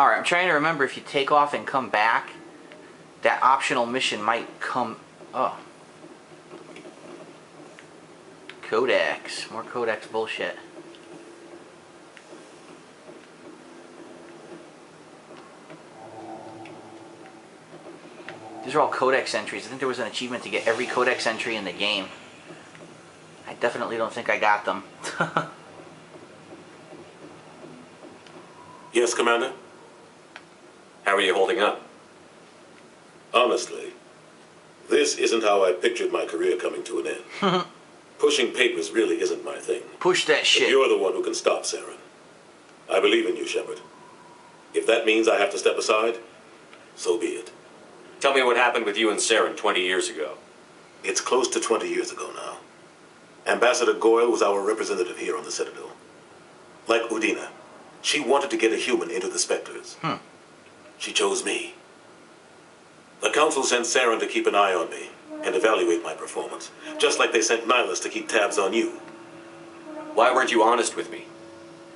Alright, I'm trying to remember if you take off and come back, that optional mission might come... Oh. Codex. More Codex bullshit. These are all Codex entries. I think there was an achievement to get every Codex entry in the game. I definitely don't think I got them. Yes, Commander? How are you holding up? Honestly, this isn't how I pictured my career coming to an end. Pushing papers really isn't my thing. Push that But shit. you're the one who can stop Saren. I believe in you, Shepard. If that means I have to step aside, so be it. Tell me what happened with you and Saren 20 years ago. It's close to 20 years ago now. Ambassador Goyle was our representative here on the Citadel. Like Udina, she wanted to get a human into the Spectres. She chose me. The Council sent Saren to keep an eye on me and evaluate my performance, just like they sent Nihilus to keep tabs on you. Why weren't you honest with me?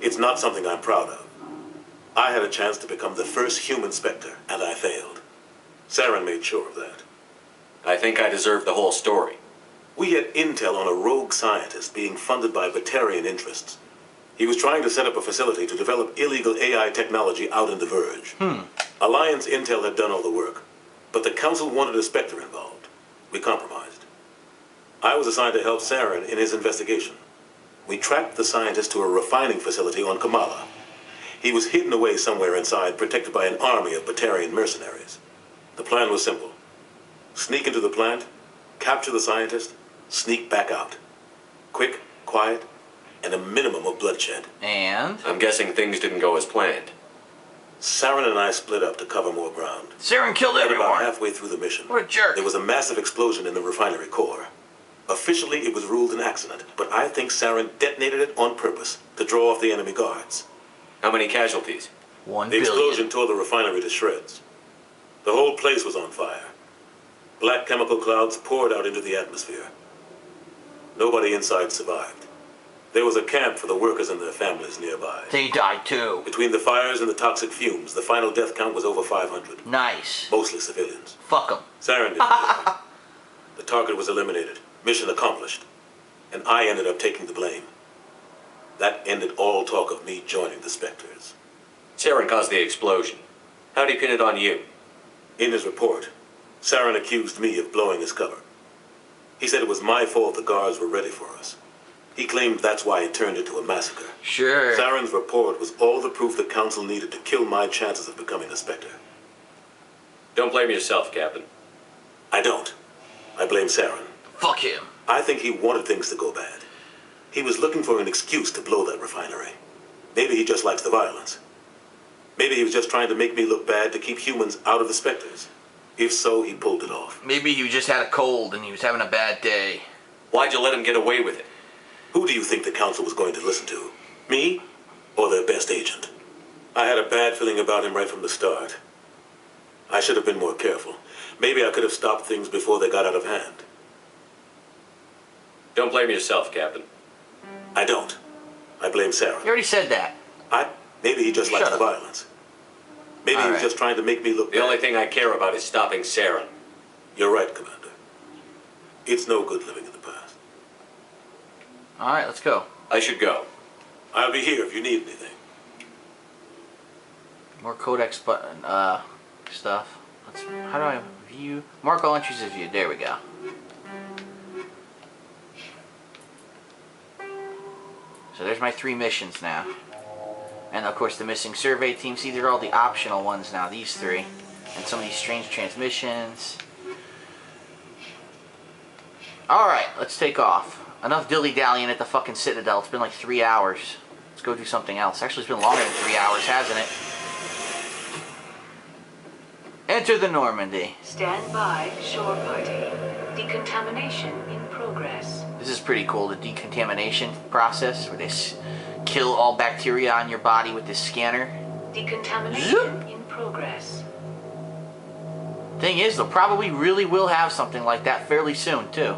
It's not something I'm proud of. I had a chance to become the first human Spectre, and I failed. Saren made sure of that. I think I deserve the whole story. We had intel on a rogue scientist being funded by Batarian interests. He was trying to set up a facility to develop illegal AI technology out in the Verge. Alliance intel had done all the work, but the Council wanted a Spectre involved. We compromised. I was assigned to help Saren in his investigation. We tracked the scientist to a refining facility on Kamala. He was hidden away somewhere inside, protected by an army of Batarian mercenaries. The plan was simple. Sneak into the plant, capture the scientist, sneak back out. Quick, quiet, and a minimum of bloodshed. And? I'm guessing things didn't go as planned. Saren and I split up to cover more ground. Saren killed About everyone. halfway through the mission, What a jerk. there was a massive explosion in the refinery core. Officially, it was ruled an accident, but I think Saren detonated it on purpose to draw off the enemy guards. How many casualties? 1 The billion. explosion tore the refinery to shreds. The whole place was on fire. Black chemical clouds poured out into the atmosphere. Nobody inside survived. There was a camp for the workers and their families nearby. They died too. Between the fires and the toxic fumes, the final death count was over 500. Nice. Mostly civilians. Fuck them. Saren didn't do it. The target was eliminated. Mission accomplished. And I ended up taking the blame. That ended all talk of me joining the Spectres. Saren caused the explosion. How'd he pin it on you? In his report, Saren accused me of blowing his cover. He said it was my fault the guards were ready for us. He claimed that's why it turned into a massacre. Sure. Saren's report was all the proof the Council needed to kill my chances of becoming a Spectre. Don't blame yourself, Captain. I don't. I blame Saren. Fuck him. I think he wanted things to go bad. He was looking for an excuse to blow that refinery. Maybe he just likes the violence. Maybe he was just trying to make me look bad to keep humans out of the Spectres. If so, he pulled it off. Maybe he just had a cold and he was having a bad day. Why'd you let him get away with it? Who do you think the Council was going to listen to? Me? Or their best agent? I had a bad feeling about him right from the start. I should have been more careful. Maybe I could have stopped things before they got out of hand. Don't blame yourself, Captain. I don't. I blame Saren. You already said that. Maybe he just likes the violence. Maybe he was just trying to make me look bad. The only thing I care about is stopping Saren. You're right, Commander. It's no good living in the past. Alright, let's go. I should go. I'll be here if you need anything. More Codex button, stuff. How do I view? Mark all entries as viewed. There we go. So there's my 3 missions now. And of course the missing survey team. See, they're all the optional ones now, these 3. And some of these strange transmissions. Alright, let's take off. Enough dilly-dallying at the fucking Citadel. It's been like 3 hours. Let's go do something else. Actually, it's been longer than 3 hours, hasn't it? Enter the Normandy. Stand by, shore party. Decontamination in progress. This is pretty cool, the decontamination process, where they kill all bacteria on your body with this scanner. Decontamination in progress. Thing is, they'll probably really will have something like that fairly soon, too.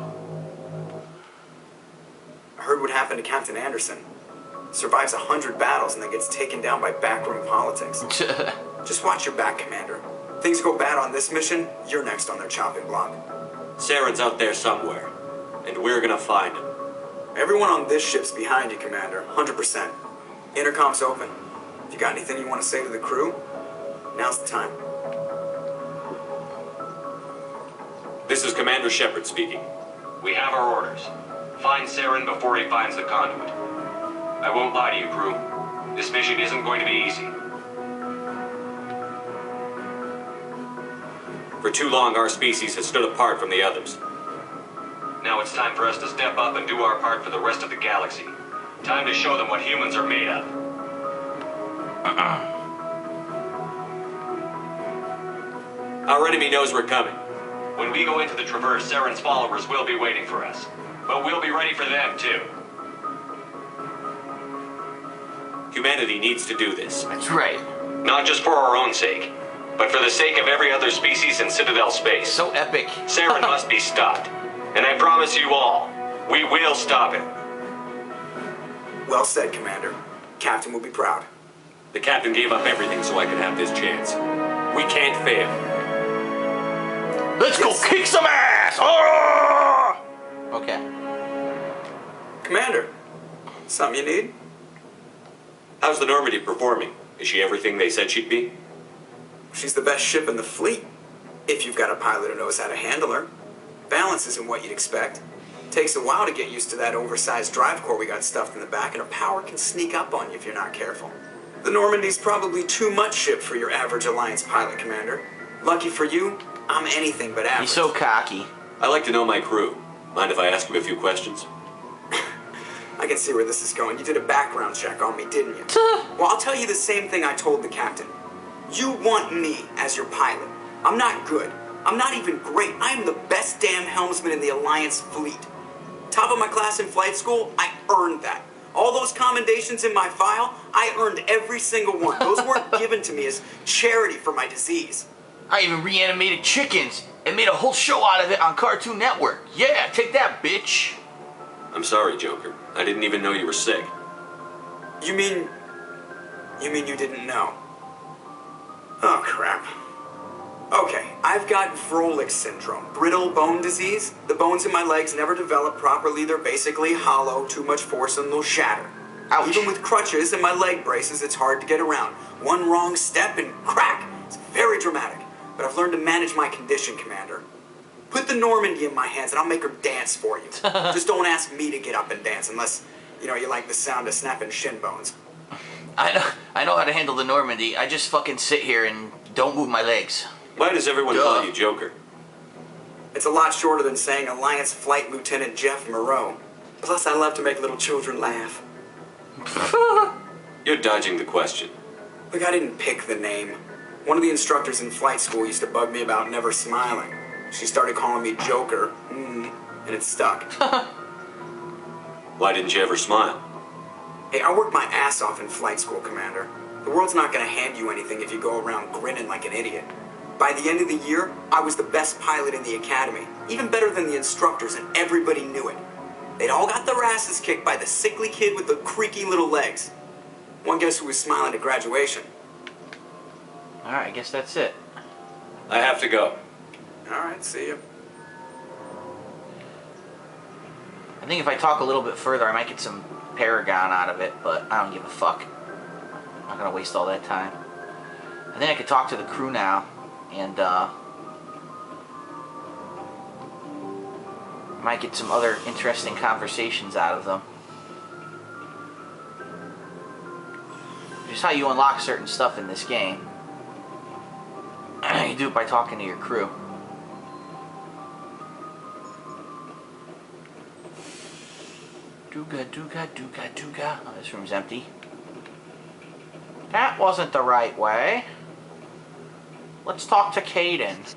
I heard what happened to Captain Anderson. Survives 100 battles and then gets taken down by backroom politics. Just watch your back, Commander. Things go bad on this mission, you're next on their chopping block. Saren's out there somewhere, and we're gonna find him. Everyone on this ship's behind you, Commander. 100%. Intercom's open. If you got anything you want to say to the crew, now's the time. This is Commander Shepard speaking. We have our orders. Find Saren before he finds the conduit. I won't lie to you, crew. This mission isn't going to be easy. For too long, our species has stood apart from the others. Now it's time for us to step up and do our part for the rest of the galaxy. Time to show them what humans are made of. Our enemy knows we're coming. When we go into the Traverse, Saren's followers will be waiting for us. But we'll be ready for them, too. Humanity needs to do this. That's right. Not just for our own sake, but for the sake of every other species in Citadel space. So epic. Saren must be stopped. And I promise you all, we will stop him. Well said, Commander. Captain will be proud. The captain gave up everything so I could have this chance. We can't fail. Let's go kick some ass! Oh! Okay. Commander, something you need? How's the Normandy performing? Is she everything they said she'd be? She's the best ship in the fleet. If you've got a pilot who knows how to handle her. Balance isn't what you'd expect. Takes a while to get used to that oversized drive core we got stuffed in the back, and her power can sneak up on you if you're not careful. The Normandy's probably too much ship for your average Alliance pilot, Commander. Lucky for you, I'm anything but average. He's so cocky. I like to know my crew. Mind if I ask you a few questions? I can see where this is going. You did a background check on me, didn't you? Well, I'll tell you the same thing I told the captain. You want me as your pilot. I'm not good. I'm not even great. I am the best damn helmsman in the Alliance fleet. Top of my class in flight school, I earned that. All those commendations in my file, I earned every single one. Those weren't given to me as charity for my disease. I even reanimated chickens and made a whole show out of it on Cartoon Network. Yeah, take that, bitch. I'm sorry, Joker. I didn't even know you were sick. You mean you didn't know? Oh, crap. Okay, I've got Vrolik syndrome, brittle bone disease. The bones in my legs never develop properly. They're basically hollow, too much force and they'll shatter. Ouch. Even with crutches and my leg braces, it's hard to get around. One wrong step and crack. It's very dramatic. But I've learned to manage my condition, Commander. Put the Normandy in my hands and I'll make her dance for you. Just don't ask me to get up and dance unless, you like the sound of snapping shin bones. I know how to handle the Normandy. I just fucking sit here and don't move my legs. Why does everyone call you Joker? It's a lot shorter than saying Alliance Flight Lieutenant Jeff Moreau. Plus, I love to make little children laugh. You're dodging the question. Look, I didn't pick the name. One of the instructors in flight school used to bug me about never smiling. She started calling me Joker, and it stuck. Why didn't you ever smile? Hey, I worked my ass off in flight school, Commander. The world's not going to hand you anything if you go around grinning like an idiot. By the end of the year, I was the best pilot in the academy, even better than the instructors, and everybody knew it. They'd all got their asses kicked by the sickly kid with the creaky little legs. One guess who was smiling at graduation? Alright, I guess that's it. I have to go. Alright, see ya. I think if I talk a little bit further, I might get some Paragon out of it, but I don't give a fuck. I'm not gonna waste all that time. I think I could talk to the crew now, and might get some other interesting conversations out of them. Just how you unlock certain stuff in this game. You do it by talking to your crew. Dooga, dooga, dooga, dooga. Oh, this room's empty. That wasn't the right way. Let's talk to Caden.